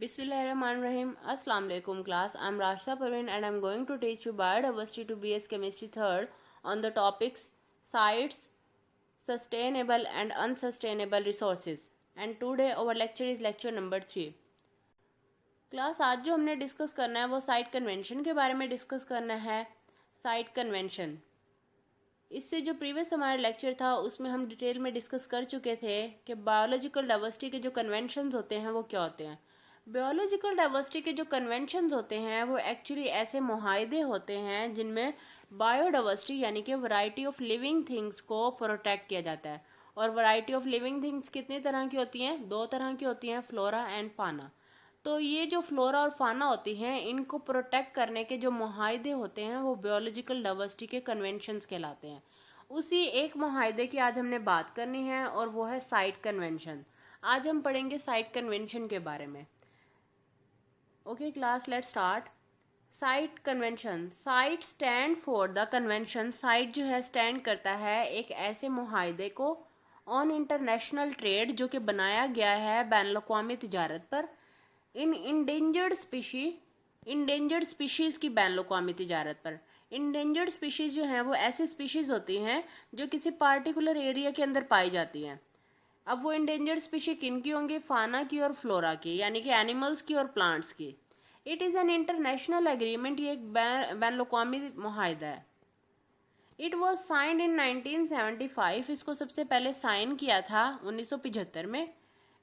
Bismillahirrahmanirrahim. Assalamu alaikum class. I'm Rashida Parveen and I'm going to teach you Biodiversity to BS Chemistry 3rd on the topics sites, sustainable and unsustainable resources. And today our lecture is lecture number 3. Class आज जो हमने discuss करना है वो site convention के बारे में discuss करना है. साइट कन्वेंशन, इससे जो प्रीवियस हमारा लेक्चर था उसमें हम डिटेल में डिस्कस कर चुके थे कि बायोलॉजिकल डाइवर्सिटी के जो कन्वेंशंस होते हैं वो क्या होते हैं. बायोलॉजिकल डाइवर्सिटी के जो कन्वेंशंस होते हैं वो एक्चुअली ऐसे मुहाइदे होते हैं जिनमें बायोडाइवर्सिटी यानी कि वैरायटी ऑफ लिविंग थिंग्स को प्रोटेक्ट किया जाता है. और वैरायटी ऑफ लिविंग थिंग्स कितनी तरह की होती हैं? दो तरह की होती हैं, फ्लोरा एंड फाना. तो ये जो फ्लोरा और फाना होती हैं इनको प्रोटेक्ट करने के जो मुहाइदे होते हैं वो बायोलॉजिकल डाइवर्सिटी के कन्वेंशंस कहलाते हैं. उसी एक मुहाइदे की आज हमने बात करनी है और वो है साइट कन्वेंशन. आज हम पढ़ेंगे साइट कन्वेंशन के बारे में. Okay class, let's start. Site convention. Site stand for the convention. Site जो है स्टैंड करता है एक ऐसे मुहाइदे को ऑन इंटरनेशनल ट्रेड जो कि बनाया गया है बैन अवी तिजारत पर. इन इंडेंजर्ड स्पीशीज की बैन अवी तिजारत पर. इंडेंजर्ड स्पीशीज जो हैं वो ऐसी स्पीशीज होती हैं जो किसी पार्टिकुलर एरिया के अंदर पाई जाती हैं. अब वो इंडेंजर्ड स्पीशी किन की होंगी? फाना की और फ्लोरा की, यानी कि एनिमल्स की और प्लांट्स की. It is an international agreement. ये एक बैन अवी मुआहदा है. It was signed in 1975. इसको सबसे पहले साइन किया था 1975 में.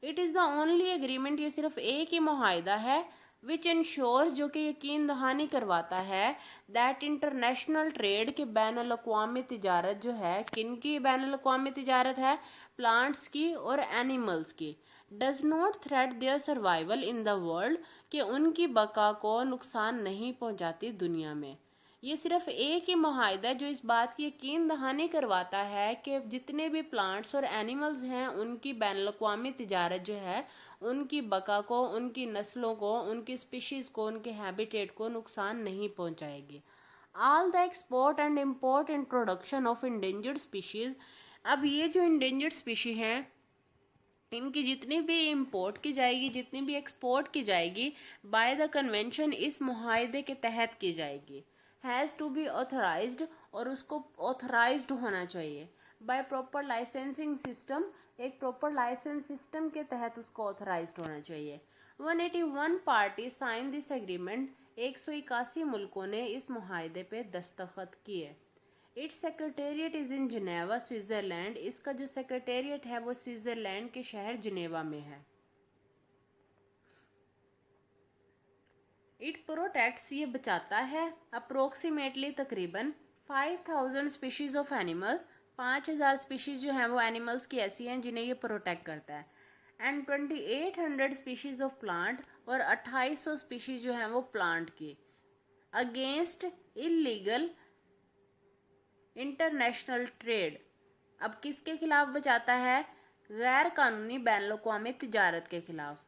It is the only agreement. ये सिर्फ एक ही मुआहदा है विच इंश्योर्स, जो कि यकीन दहानी करवाता है दैट इंटरनेशनल ट्रेड के बैन अवी तिजारत जो है, किन की बैन अवी तिजारत है? प्लांट्स की और एनिमल्स की. Does not threat their survival in the world, कि उनकी बका को नुकसान नहीं पहुंचाती दुनिया में. ये सिर्फ एक ही मुआहदा है जो इस बात की यकीन दहानी करवाता है कि जितने भी प्लांट्स और एनिमल्स हैं उनकी बैन अवी तिजारत जो है उनकी बका को, उनकी नस्लों को, उनकी स्पीशीज को, उनके हैबिटेट को नुकसान नहीं पहुंचाएगी. All the export and import and production of endangered species. अब ये जो इंडेंजर्ड स्पीशी हैं इनकी जितनी भी इंपोर्ट की जाएगी, जितनी भी एक्सपोर्ट की जाएगी बाय द कन्वेंशन, इस मुआहदे के तहत की जाएगी. हैज़ टू बी ऑथराइज्ड, और उसको ऑथराइज्ड होना चाहिए बाय प्रॉपर लाइसेंसिंग सिस्टम. एक प्रॉपर लाइसेंस सिस्टम के तहत उसको ऑथराइज्ड होना चाहिए. 181 पार्टी साइन दिस एग्रीमेंट. 181 मुल्कों ने इस मुआहदे पे दस्तखत किए. It's secretariat is in Geneva, Switzerland. इसका जो सेक्रेटेरिएट है वो स्विट्जरलैंड के शहर जिनेवा में है. इट प्रोटेक्ट्स, ये बचाता है अप्रोक्सीमेटली तकरीबन 5000 स्पीशीज ऑफ एनिमल. 5000 स्पीशीज जो हैं वो एनिमल्स की ऐसी हैं जिन्हें ये प्रोटेक्ट करता है. एंड 2800 स्पीशीज ऑफ प्लांट, और 2800 स्पीशीज जो हैं वो प्लांट की. Against illegal international trade. अब किसके खिलाफ बचाता है? गैर कानूनी बैन अवी तिजारत के खिलाफ.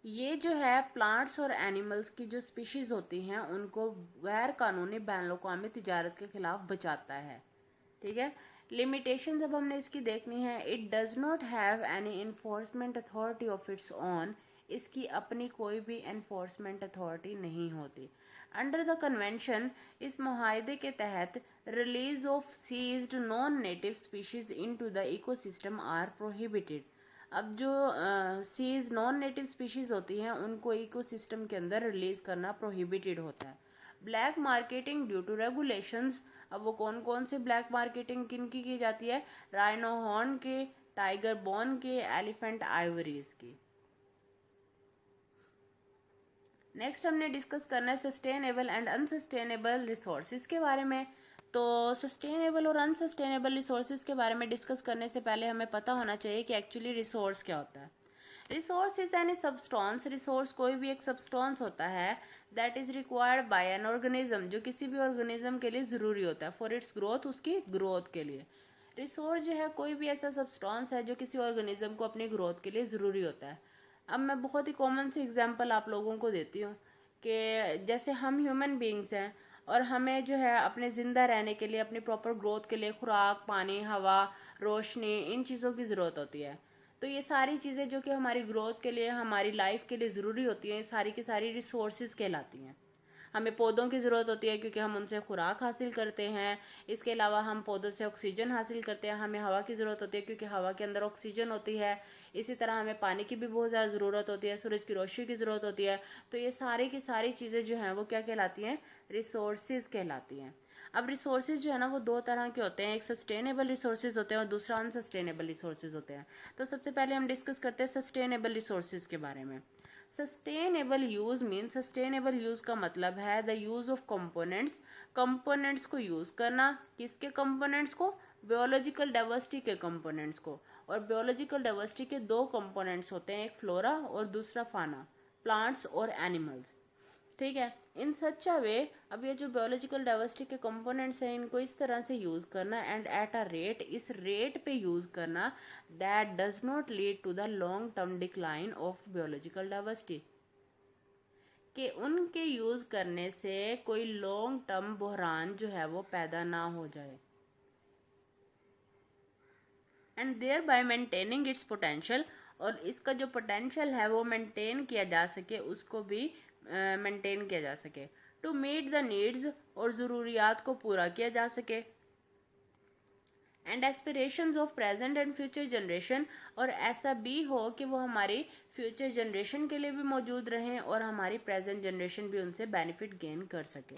ये जो है प्लांट्स और एनिमल्स की जो स्पीशीज होती हैं उनको गैर कानूनी बैन अवी तिजारत के खिलाफ बचाता है. ठीक है. लिमिटेशंस अब हमने इसकी देखनी है. It does not have any enforcement authority of its own. इसकी अपनी कोई भी एनफोर्समेंट अथॉरिटी नहीं होती. अंडर द कन्वेंशन, इस मुआहदे के तहत release of seized non native species into the ecosystem are prohibited. अब जो सीज नॉन नेटिव स्पीशीज होती हैं उनको इकोसिस्टम के अंदर रिलीज करना प्रोहिबिटेड होता है. Black marketing due to regulations. अब वो कौन कौन से ब्लैक मार्केटिंग किन की जाती है? राइनो हॉर्न के, टाइगर बोन के, एलिफेंट आइवरीज की. नेक्स्ट हमने डिस्कस करना है सस्टेनेबल एंड अनसस्टेनेबल रिसोर्सेज के बारे में. तो सस्टेनेबल और अनसस्टेनेबल रिसोर्सेज के बारे में डिस्कस करने से पहले हमें पता होना चाहिए कि एक्चुअली रिसोर्स क्या होता है. Resource is any substance. Resource कोई भी एक सबस्टेंस होता है that is required by an organism, जो किसी भी ऑर्गेनिज्म के लिए ज़रूरी होता है फॉर इट्स ग्रोथ, उसकी ग्रोथ के लिए. रिसोर्स जो है कोई भी ऐसा सबस्टेंस है जो किसी ऑर्गेनिज्म को अपनी ग्रोथ के लिए ज़रूरी होता है. अब मैं बहुत ही कॉमन सी एग्जांपल आप लोगों को देती हूँ कि जैसे हम ह्यूमन बीइंग्स हैं और हमें जो है अपने ज़िंदा रहने के लिए, अपनी प्रॉपर ग्रोथ के लिए खुराक, पानी, हवा, रोशनी, इन चीज़ों की ज़रूरत होती है. तो ये सारी चीज़ें जो कि हमारी ग्रोथ के लिए, हमारी लाइफ के लिए ज़रूरी होती हैं, सारी की सारी रिसोर्सेज कहलाती हैं। हमें पौधों की ज़रूरत होती है क्योंकि हम उनसे खुराक हासिल करते हैं। इसके अलावा हम पौधों से ऑक्सीजन हासिल करते हैं। हमें हवा की ज़रूरत होती है क्योंकि हवा के अंदर ऑक्सीजन होती है। इसी तरह हमें पानी की भी बहुत ज़्यादा ज़रूरत होती है, सूरज की रोशनी की ज़रूरत होती है। तो ये सारी की सारी चीज़ें जो हैं वो क्या कहलाती हैं? रिसोर्सेज कहलाती हैं। अब रिसोर्सेज जो है ना वो दो तरह के होते हैं, एक सस्टेनेबल रिसोर्सेज होते हैं और दूसरा अनसस्टेनेबल रिसोर्सेज होते हैं। तो सबसे पहले हम डिस्कस करते हैं सस्टेनेबल रिसोर्सेज के बारे में। Sustainable use mean, sustainable use का मतलब है the use of components, components को यूज करना। किसके कंपोनेंट्स को? बायोलॉजिकल डाइवर्सिटी के कंपोनेंट्स को। और बायोलॉजिकल डाइवर्सिटी के दो कंपोनेंट्स होते हैं, एक फ्लोरा और दूसरा फाना, प्लांट्स और एनिमल्स। ठीक है, इन सच अ वे, अब ये जो बायोलॉजिकल डाइवर्सिटी के कंपोनेंट्स हैं इनको इस तरह से यूज करना, एंड एट अ रेट, इस रेट पे यूज करना, that does not lead to the long term decline of biological diversity, कि उनके यूज करने से कोई लॉन्ग टर्म बहरान जो है वो पैदा ना हो जाए, and thereby maintaining its potential, और इसका जो पोटेंशियल है वो मेंटेन किया जा सके, उसको भी मेंटेन किया जा सके। टू मीट द नीड्स, और ज़रूरियात को पूरा किया जा सके, and aspirations of present and future generation, और ऐसा भी हो कि वो हमारी फ्यूचर जनरेशन के लिए भी मौजूद रहें और हमारी प्रेजेंट जनरेशन भी उनसे बेनिफिट गेन कर सके।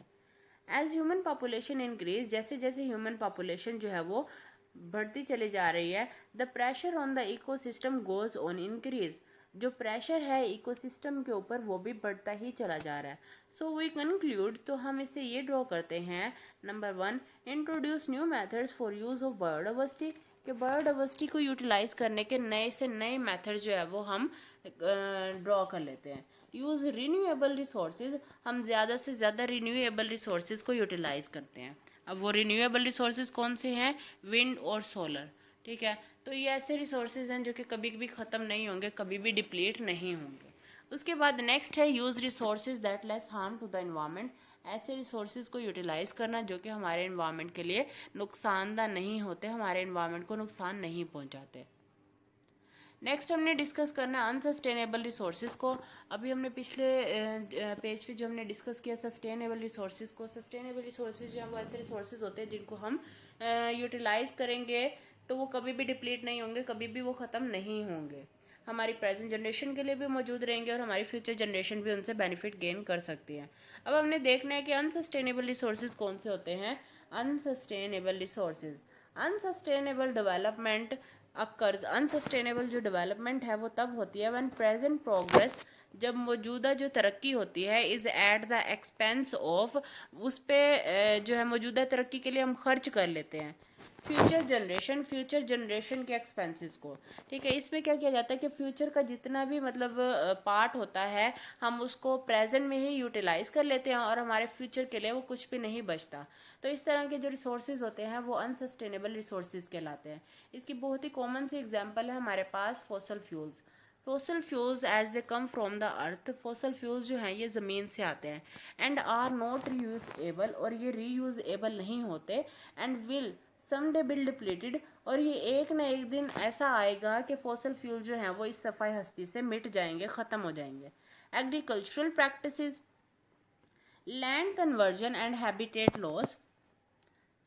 एज ह्यूमन पॉपुलेशन इंक्रीज, जैसे जैसे ह्यूमन पॉपुलेशन जो है वो बढ़ती चली जा रही है, the pressure on the ecosystem goes on increase, जो प्रेशर है इकोसिस्टम के ऊपर वो भी बढ़ता ही चला जा रहा है। सो वी कंक्लूड, तो हम इससे ये ड्रॉ करते हैं, number 1, introduce new methods for use of biodiversity, कि बायोडाइवर्सिटी को यूटिलाइज करने के नए से नए मेथड जो है वो हम ड्रॉ कर लेते हैं। यूज रिन्यूएबल रिसोर्सेज, हम ज़्यादा से ज़्यादा रिन्यूएबल रिसोर्सेज को यूटिलाइज करते हैं। अब वो रिन्यूएबल रिसोर्सेज कौन से हैं? विंड और सोलर। ठीक है, तो ये ऐसे रिसोर्सेज हैं जो कि कभी भी ख़त्म नहीं होंगे, कभी भी डिप्लीट नहीं होंगे। उसके बाद नेक्स्ट है use resources that less harm to the environment, ऐसे रिसोर्सेज को यूटिलाइज करना जो कि हमारे एनवायरनमेंट के लिए नुकसानदा नहीं होते, हमारे एनवायरनमेंट को नुकसान नहीं पहुंचाते। नेक्स्ट हमने डिस्कस करना अनसस्टेनेबल रिसोर्सेज को। अभी हमने पिछले पेज पे जो हमने डिस्कस किया सस्टेनेबल रिसोर्सेज को, सस्टेनेबल रिसोर्सेज जो है वो ऐसे रिसोर्सेज होते हैं जिनको हम यूटिलाइज करेंगे तो वो कभी भी डिप्लीट नहीं होंगे, कभी भी वो ख़त्म नहीं होंगे, हमारी प्रेजेंट जनरेशन के लिए भी मौजूद रहेंगे और हमारी फ्यूचर जनरेशन भी उनसे बेनिफिट गेन कर सकती है। अब हमने देखना है कि अनसस्टेनेबल रिसोर्सेज कौन से होते हैं। Unsustainable resources, unsustainable development occurs, unsustainable जो डेवलपमेंट है वो तब होती है व्हेन प्रेजेंट प्रोग्रेस, जब मौजूदा जो तरक्की होती है, is at the expense of, उस पे जो है मौजूदा तरक्की के लिए हम खर्च कर लेते हैं फ्यूचर जनरेशन, फ्यूचर जनरेशन के एक्सपेंसेस को। ठीक है, इसमें क्या किया जाता है कि फ्यूचर का जितना भी मतलब पार्ट होता है हम उसको प्रेजेंट में ही यूटिलाइज कर लेते हैं और हमारे फ्यूचर के लिए वो कुछ भी नहीं बचता। तो इस तरह के जो रिसोर्सेज होते हैं वो अनसस्टेनेबल रिसोर्सेज कहलाते हैं। इसकी बहुत ही कॉमन सी एग्जांपल है हमारे पास fossil fuels. Fossil fuels as they come from the earth, fossil fuels जो हैं ये ज़मीन से आते हैं, एंड आर नॉट रीयूजेबल, और ये रीयूजेबल नहीं होते, and will someday bill depleted, और ये एक ना एक दिन ऐसा आएगा कि फॉसल फ्यूल जो हैं वो इस सफाई हस्ती से मिट जाएंगे, ख़त्म हो जाएंगे। Agricultural practices, land conversion and habitat loss,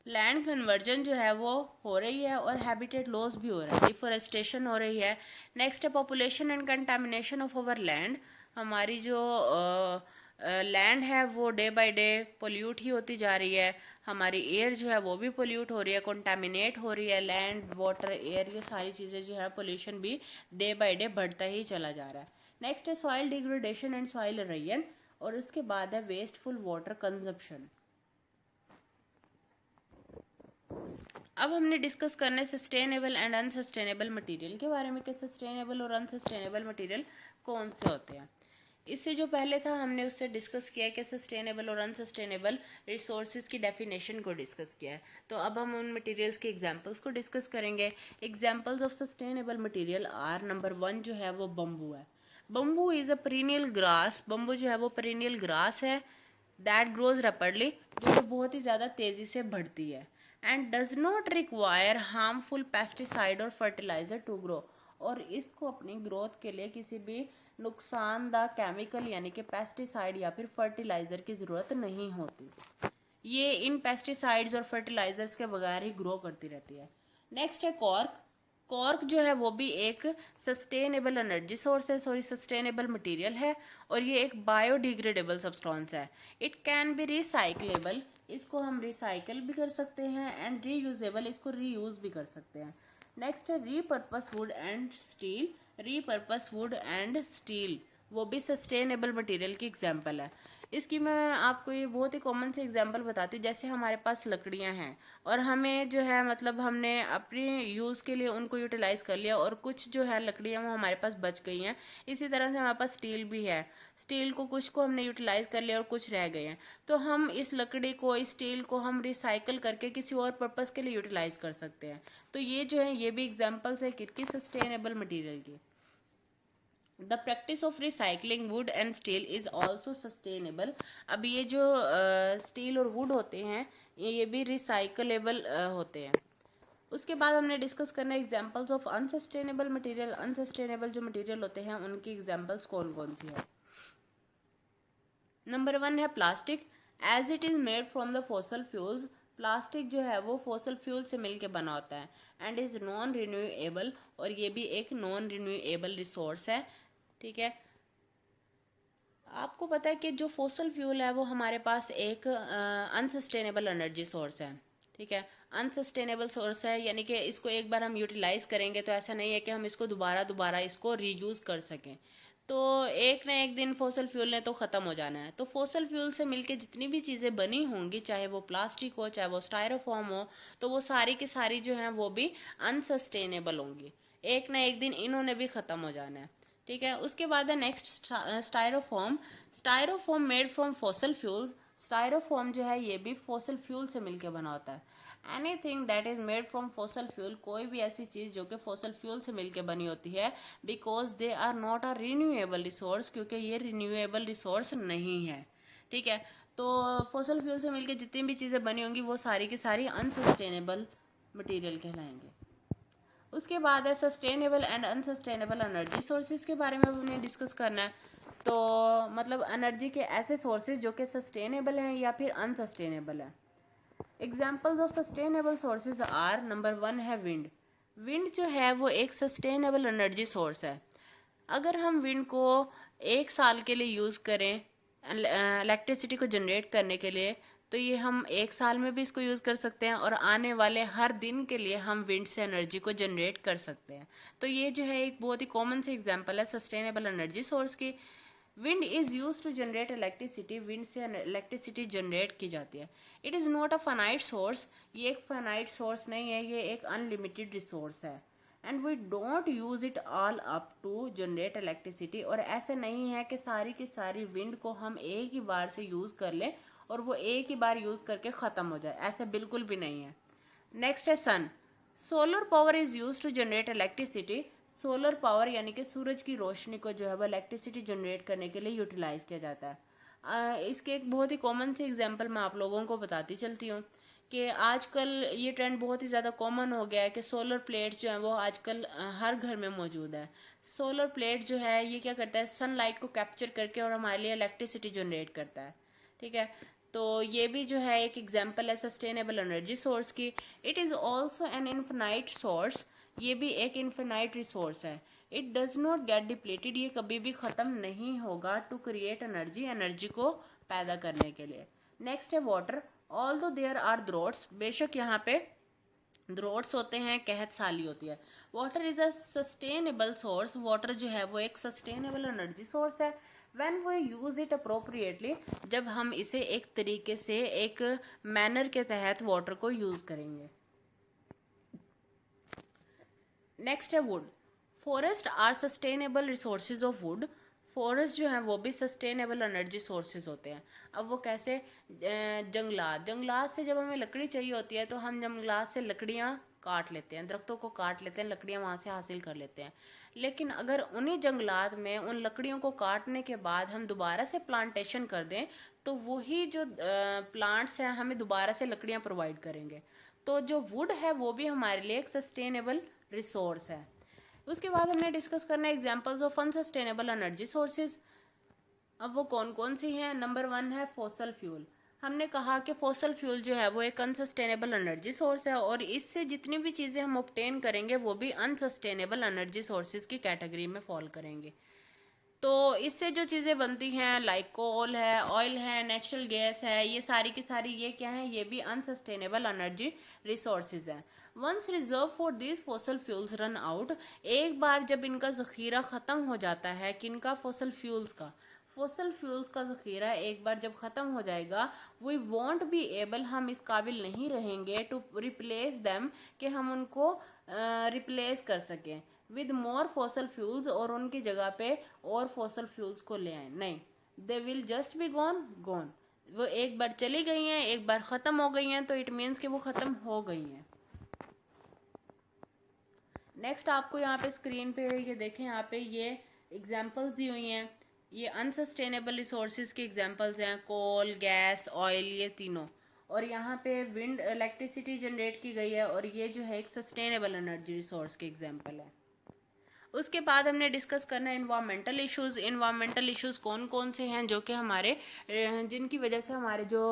land conversion जो है वो हो रही है और हैबिटेट लॉस भी हो रहा है, डिफोरेस्टेशन हो रही है। नेक्स्ट है population and contamination of our land, हमारी जो लैंड है वो डे बाय डे पोल्यूट ही होती जा रही है, हमारी एयर जो है वो भी पोल्यूट हो रही है, कंटामिनेट हो रही है, लैंड वाटर एयर ये सारी चीज़ें जो है पोल्यूशन भी डे बाय डे बढ़ता ही चला जा रहा है। नेक्स्ट है soil degradation and soil erosion, और उसके बाद है वेस्टफुल वाटर कंजप्शन। अब हमने डिस्कस करना है सस्टेनेबल एंड अनसस्टेनेबल मटेरियल के बारे में कि सस्टेनेबल और अनसस्टेनेबल मटेरियल कौन से होते हैं। इससे जो पहले था हमने उससे डिस्कस किया है कि सस्टेनेबल और अनसस्टेनेबल रिसोर्सेज की डेफिनेशन को डिस्कस किया है। तो अब हम उन मटेरियल्स के एग्जांपल्स को डिस्कस करेंगे। Examples of sustainable material are, number 1 जो है वो बम्बू है। Bamboo is a perennial grass, bamboo जो है वो पेरिनियल ग्रास है, दैट ग्रोज रैपिडली, जो कि बहुत ही ज़्यादा तेज़ी से बढ़ती है, and does not require harmful pesticide और फर्टिलाइजर टू ग्रो, और इसको अपनी ग्रोथ के लिए किसी भी नुकसानदा केमिकल यानी कि पेस्टिसाइड या फिर फर्टिलाइजर की ज़रूरत नहीं होती। ये इन पेस्टिसाइड्स और फर्टिलाइजर्स के बगैर ही ग्रो करती रहती है। नेक्स्ट है कॉर्क। कॉर्क जो है वो भी एक सस्टेनेबल एनर्जी सोर्स है, सस्टेनेबल मटेरियल है, और ये एक बायोडिग्रेडेबल सब्सटेंस है। इट कैन बी रिसाइकलेबल, इसको हम रिसाइकल भी कर सकते हैं, एंड रीयूजेबल, इसको रीयूज भी कर सकते हैं। नेक्स्ट है repurpose would and steel. Repurpose would and steel वो भी सस्टेनेबल मटेरियल की एग्जांपल है। इसकी मैं आपको ये बहुत ही कॉमन से एग्जांपल बताती हूँ। जैसे हमारे पास लकड़ियाँ हैं और हमें जो है मतलब हमने अपने यूज़ के लिए उनको यूटिलाइज कर लिया, और कुछ जो है लकड़ियाँ वो हमारे पास बच गई हैं। इसी तरह से हमारे पास स्टील भी है, स्टील को कुछ को हमने यूटिलाइज कर लिया और कुछ रह गए हैं, तो हम इस लकड़ी को, इस स्टील को हम रिसाइकल करके किसी और पर्पज़ के लिए यूटिलाइज कर सकते हैं। तो ये जो है ये भी एग्जाम्पल्स है किसकी, सस्टेनेबल मटीरियल की। The practice of recycling would and steel is also sustainable. अब ये जो स्टील और वुड होते हैं ये भी रिसाइकलेबल होते हैं। उसके बाद हमने डिस्कस करना है examples of unsustainable material. Unsustainable जो मटेरियल होते हैं उनकी एग्जांपल्स कौन कौन सी है। नंबर 1 है plastic. As it is made from the fossil fuels. Plastic जो है वो फॉसल फ्यूल से मिलके बना होता है, एंड इज नॉन रिन्यूएबल, और ये भी एक नॉन रिन्यूएबल रिसोर्स है। ठीक है, आपको पता है कि जो फॉसल फ्यूल है वो हमारे पास एक अनसस्टेनेबल एनर्जी सोर्स है। ठीक है, अनसस्टेनेबल सोर्स है, यानी कि इसको एक बार हम यूटिलाइज करेंगे तो ऐसा नहीं है कि हम इसको दोबारा दोबारा इसको रीयूज कर सकें। तो एक ना एक दिन फॉसल फ्यूल ने तो ख़त्म हो जाना है। तो फॉसल फ्यूल से मिलके जितनी भी चीज़ें बनी होंगी, चाहे वो प्लास्टिक हो चाहे वो स्टायरोफॉर्म हो, तो वो सारी की सारी जो हैं वो भी अनसस्टेनेबल होंगी। एक ना एक दिन इन्होंने भी ख़त्म हो जाना है। ठीक है, उसके बाद है next styrofoam. Styrofoam made from fossil fuels. Styrofoam जो है ये भी फॉसल फ्यूल से मिलके बना होता है। Anything that is made from fossil fuel, कोई भी ऐसी चीज जो कि फॉसल फ्यूल से मिलके बनी होती है, because they are not a renewable resource, क्योंकि ये रिन्यूएबल रिसोर्स नहीं है। ठीक है, तो फॉसल फ्यूल से मिलके जितनी भी चीजें बनी होंगी वो सारी की सारी अनसस्टेनेबल मटेरियल कहलाएंगे। उसके बाद है sustainable and unsustainable energy sources के बारे में हमने डिस्कस करना है। तो मतलब एनर्जी के ऐसे सोर्सेज जो कि सस्टेनेबल हैं या फिर अनसस्टेनेबल हैं। Examples of sustainable sources are, number 1 है विंड। विंड जो है वो एक सस्टेनेबल एनर्जी सोर्स है। अगर हम विंड को एक साल के लिए यूज़ करें इलेक्ट्रिसिटी को जनरेट करने के लिए, तो ये हम एक साल में भी इसको यूज़ कर सकते हैं, और आने वाले हर दिन के लिए हम विंड से एनर्जी को जनरेट कर सकते हैं। तो ये जो है एक बहुत ही कॉमन सी एग्जांपल है सस्टेनेबल एनर्जी सोर्स की। Wind is use to generate electricity. Wind से इलेक्ट्रिसिटी जनरेट की जाती है। It is not a finite source, ये एक फाइनाइट सोर्स नहीं है, ये एक अनलिमिटेड रिसोर्स है। And we don't use it all up to generate electricity, और ऐसे नहीं है कि सारी की सारी विंड को हम एक ही बार से यूज कर लें और वो एक ही बार यूज करके खत्म हो जाए, ऐसे बिल्कुल भी नहीं है। नेक्स्ट है sun. Solar power is use to generate electricity. Solar power यानी कि सूरज की रोशनी को जो है वो इलेक्ट्रिसिटी जनरेट करने के लिए यूटिलाइज किया जाता है। इसके एक बहुत ही कॉमन सी एग्जांपल मैं आप लोगों को बताती चलती हूँ कि आजकल ये ट्रेंड बहुत ही ज़्यादा कॉमन हो गया है कि सोलर प्लेट्स जो हैं वो आजकल हर घर में मौजूद है। सोलर प्लेट जो है ये क्या करता है, सनलाइट को कैप्चर करके और हमारे लिए इलेक्ट्रिसिटी जनरेट करता है। ठीक है, तो ये भी जो है एक एग्जांपल है सस्टेनेबल एनर्जी सोर्स की। It is also an infinite source, ये भी एक इन्फिनाइट रिसोर्स है। It does not gate depleted, ये कभी भी ख़त्म नहीं होगा टू क्रिएट एनर्जी, एनर्जी को पैदा करने के लिए। नेक्स्ट है water. Although there are droughts, बेशक यहाँ पे ड्रॉट्स होते हैं, कहत साली होती है। Water is a sustainable source, water जो है वो एक सस्टेनेबल एनर्जी सोर्स है। When we use it appropriately, जब हम इसे एक तरीके से एक मैनर के तहत वाटर को यूज करेंगे। नेक्स्ट है wood. Forest are sustainable resources of wood. Forest जो है वो भी सस्टेनेबल एनर्जी सोर्सेज होते हैं। अब वो कैसे, जंगलात, जंगलात से जब हमें लकड़ी चाहिए होती है तो हम जंगलात से लकड़ियाँ काट लेते हैं, दरख्तों को काट लेते हैं, लकड़ियाँ वहाँ से हासिल कर लेते हैं। लेकिन अगर उन्हीं जंगलात में उन लकड़ियों को काटने के बाद हम दोबारा से प्लांटेशन कर दें, तो वही जो प्लांट्स हैं हमें दोबारा से लकड़ियाँ प्रोवाइड करेंगे। तो जो वुड है वो भी हमारे लिए एक सस्टेनेबल रिसोर्स है। उसके बाद हमने डिस्कस करना है examples of unsustainable energy sources. अब वो कौन कौन सी हैं? नंबर 1 है फॉसल फ्यूल। हमने कहा कि फॉसल फ्यूल जो है वो एक अनसस्टेनेबल एनर्जी सोर्स है और इससे जितनी भी चीज़ें हम ऑब्टेन करेंगे वो भी अनसस्टेनेबल एनर्जी सोर्सेज की कैटेगरी में फॉल करेंगे। तो इससे जो चीज़ें बनती हैं लाइक कोल है, ऑयल है, नेचुरल गैस है, ये सारी की सारी ये क्या है? ये भी अनसस्टेनेबल एनर्जी रिसोर्सेज हैं। Once reserve for this fossil fuels run out, एक बार जब इनका जखीरा ख़त्म हो जाता है, किनका? फॉसल फ्यूल्स का। फॉसल फ्यूल्स का ज़ख़ीरा एक बार जब ख़त्म हो जाएगा, वी वॉन्ट बी एबल, हम इस काबिल नहीं रहेंगे टू रिप्लेस दैम, कि हम उनको रिप्लेस कर सकें विद मोर फॉसल फ्यूल्स, और उनकी जगह पे और फॉसल फ्यूल्स को ले आए। नहीं, they will just be gone gone. वो एक बार चली गई हैं, एक बार ख़त्म हो गई हैं, तो इट मीन्स कि वो ख़त्म हो गई हैं। नेक्स्ट आपको यहाँ पे स्क्रीन पे ये देखें, यहाँ पे ये एग्जांपल्स दी हुई हैं। ये अनसस्टेनेबल रिसोर्सेज के एग्जांपल्स हैं, कोल, गैस, ऑयल, ये तीनों। और यहाँ पे विंड इलेक्ट्रिसिटी जनरेट की गई है और ये जो है एक सस्टेनेबल एनर्जी रिसोर्स के एग्जांपल है। उसके बाद हमने डिस्कस करना है इन्वायरमेंटल इश्यूज। इन्वायरमेंटल इश्यूज कौन कौन से हैं जो कि हमारे जिनकी वजह से हमारे जो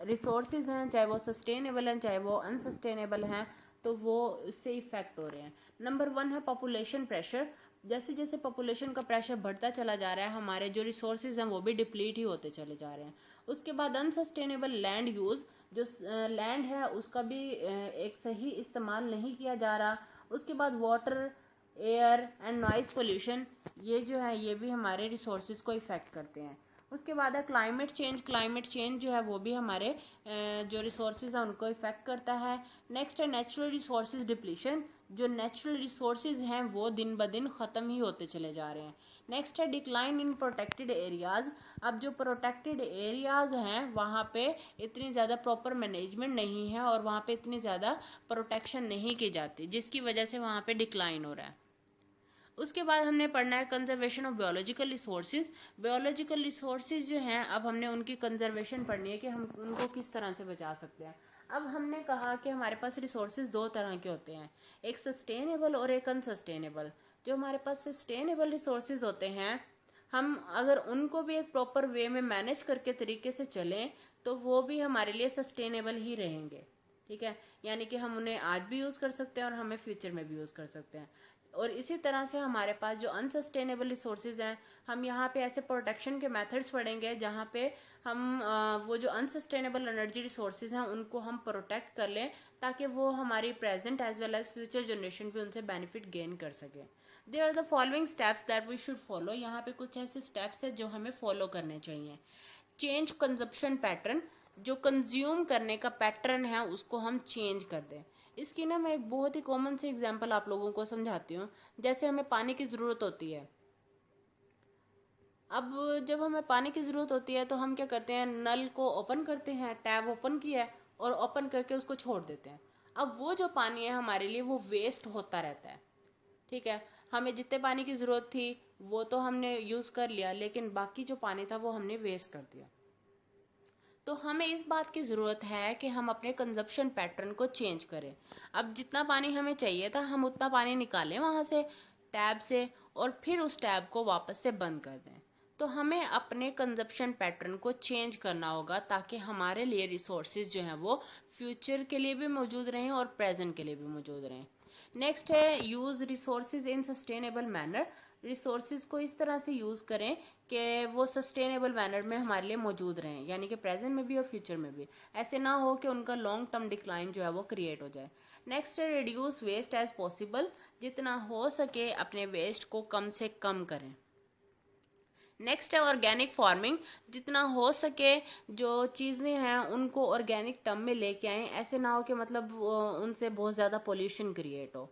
रिसोर्सेज हैं, चाहे वो सस्टेनेबल हैं चाहे वो अनसस्टेनेबल हैं, तो वो इससे इफेक्ट हो रहे हैं। नंबर 1 है पॉपुलेशन प्रेशर। जैसे जैसे पॉपुलेशन का प्रेशर बढ़ता चला जा रहा है, हमारे जो रिसोर्सेज हैं वो भी डिप्लीट ही होते चले जा रहे हैं। उसके बाद अनसस्टेनेबल लैंड यूज, जो लैंड है उसका भी एक सही इस्तेमाल नहीं किया जा रहा। उसके बाद water, air and noise pollution, ये जो है ये भी हमारे रिसोर्सेज को इफेक्ट करते हैं। उसके बाद है क्लाइमेट चेंज। क्लाइमेट चेंज जो है वो भी हमारे जो रिसोर्सेज हैं उनको इफेक्ट करता है। नेक्स्ट है नेचुरल रिसोर्सेज डिप्लीशन। जो नेचुरल रिसोर्सेज हैं वो दिन ब दिन ख़त्म ही होते चले जा रहे हैं। नेक्स्ट है डिक्लाइन इन प्रोटेक्टेड एरियाज। अब जो प्रोटेक्टेड एरियाज हैं वहाँ पे इतनी ज़्यादा प्रॉपर मैनेजमेंट नहीं है और वहाँ पे इतनी ज़्यादा प्रोटेक्शन नहीं की जाती, जिसकी वजह से वहाँ पे डिक्लाइन हो रहा है। उसके बाद हमने पढ़ना है conservation of biological resources. Biological resources जो हैं अब हमने उनकी कंजर्वेशन पढ़नी है कि हम उनको किस तरह से बचा सकते हैं। अब हमने कहा कि हमारे पास रिसोर्सेज दो तरह के होते हैं, एक सस्टेनेबल और एक अनसस्टेनेबल। जो हमारे पास सस्टेनेबल रिसोर्सेज होते हैं, हम अगर उनको भी एक प्रॉपर वे में मैनेज करके तरीके से चलें तो वो भी हमारे लिए सस्टेनेबल ही रहेंगे। ठीक है, यानी कि हम उन्हें आज भी यूज़ कर सकते हैं और हमें फ्यूचर में भी यूज़ कर सकते हैं। और इसी तरह से हमारे पास जो अनसस्टेनेबल रिसोर्सेज हैं, हम यहाँ पे ऐसे प्रोटेक्शन के मेथड्स पढ़ेंगे जहाँ पे हम वो जो अनसस्टेनेबल एनर्जी रिसोर्सेज हैं उनको हम प्रोटेक्ट कर लें, ताकि वो हमारी present as well as future generation भी उनसे बेनिफिट गेन कर सके। There are the following steps that we should follow. यहाँ पे कुछ ऐसे स्टेप्स हैं जो हमें फॉलो करने चाहिए। चेंज कंजप्शन पैटर्न, जो कंज्यूम करने का पैटर्न है उसको हम चेंज कर दें। इसकी ना मैं एक बहुत ही कॉमन सी एग्जांपल आप लोगों को समझाती हूँ। जैसे हमें पानी की ज़रूरत होती है, अब जब हमें पानी की ज़रूरत होती है तो हम क्या करते हैं, नल को ओपन करते हैं, टैब ओपन किया है और ओपन करके उसको छोड़ देते हैं। अब वो जो पानी है हमारे लिए वो वेस्ट होता रहता है। ठीक है, हमें जितने पानी की ज़रूरत थी वो तो हमने यूज़ कर लिया, लेकिन बाकी जो पानी था वो हमने वेस्ट कर दिया। तो हमें इस बात की ज़रूरत है कि हम अपने कंजप्शन पैटर्न को चेंज करें। अब जितना पानी हमें चाहिए था हम उतना पानी निकालें वहाँ से, टैब से, और फिर उस टैब को वापस से बंद कर दें। तो हमें अपने कंजप्शन पैटर्न को चेंज करना होगा ताकि हमारे लिए रिसोर्सेज जो हैं वो फ्यूचर के लिए भी मौजूद रहें और प्रेजेंट के लिए भी मौजूद रहें। नेक्स्ट है use resources in sustainable manner. Resources को इस तरह से यूज़ करें कि वो सस्टेनेबल मैनर में हमारे लिए मौजूद रहें, यानी कि प्रेजेंट में भी और फ्यूचर में भी। ऐसे ना हो कि उनका लॉन्ग टर्म डिक्लाइन जो है वो क्रिएट हो जाए। नेक्स्ट है रिड्यूस वेस्ट एज पॉसिबल। जितना हो सके अपने वेस्ट को कम से कम करें। नेक्स्ट है ऑर्गेनिक फार्मिंग। जितना हो सके जो चीज़ें हैं उनको ऑर्गेनिक टर्म में लेके आएँ, ऐसे ना हो कि मतलब उनसे बहुत ज़्यादा पोल्यूशन क्रिएट हो।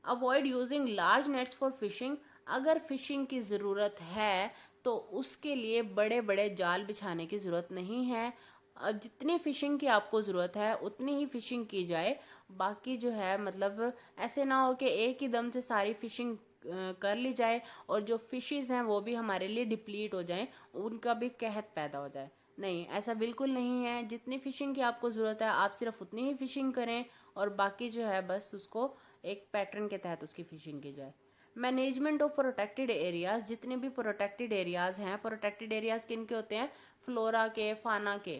Avoid using large nets for fishing. अगर फिशिंग की ज़रूरत है तो उसके लिए बड़े बड़े जाल बिछाने की ज़रूरत नहीं है। जितनी फिशिंग की आपको ज़रूरत है उतनी ही फिशिंग की जाए। बाकी जो है मतलब ऐसे ना हो कि एक ही दम से सारी फिशिंग कर ली जाए और जो फिशेस हैं वो भी हमारे लिए डिप्लीट हो जाएं, उनका भी कहत पैदा हो जाए। नहीं, ऐसा बिल्कुल नहीं है। जितनी फिशिंग की आपको ज़रूरत है आप सिर्फ उतनी ही फिशिंग करें और बाकी जो है बस उसको एक पैटर्न के तहत उसकी फिशिंग की जाए। मैनेजमेंट ऑफ प्रोटेक्टेड एरियाज, जितने भी प्रोटेक्टेड एरियाज हैं, प्रोटेक्टेड एरियाज किन के होते हैं, फ्लोरा के, फाना के,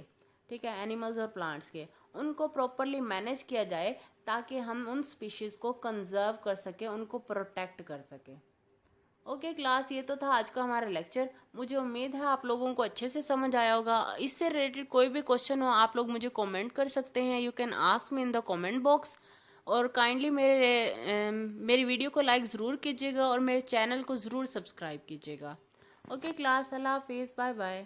ठीक है, एनिमल्स और प्लांट्स के, उनको प्रॉपरली मैनेज किया जाए ताकि हम उन स्पीशीज को कंजर्व कर सके, उनको प्रोटेक्ट कर सके। ओके क्लास, ये तो था आज का हमारा लेक्चर। मुझे उम्मीद है आप लोगों को अच्छे से समझ आया होगा। इससे रिलेटेड कोई भी क्वेश्चन हो आप लोग मुझे कमेंट कर सकते हैं, you can ask me in the comment box. और काइंडली मेरी वीडियो को लाइक ज़रूर कीजिएगा और मेरे चैनल को ज़रूर सब्सक्राइब कीजिएगा। ओके क्लास, अल्लाह हाफिज़, बाय बाय।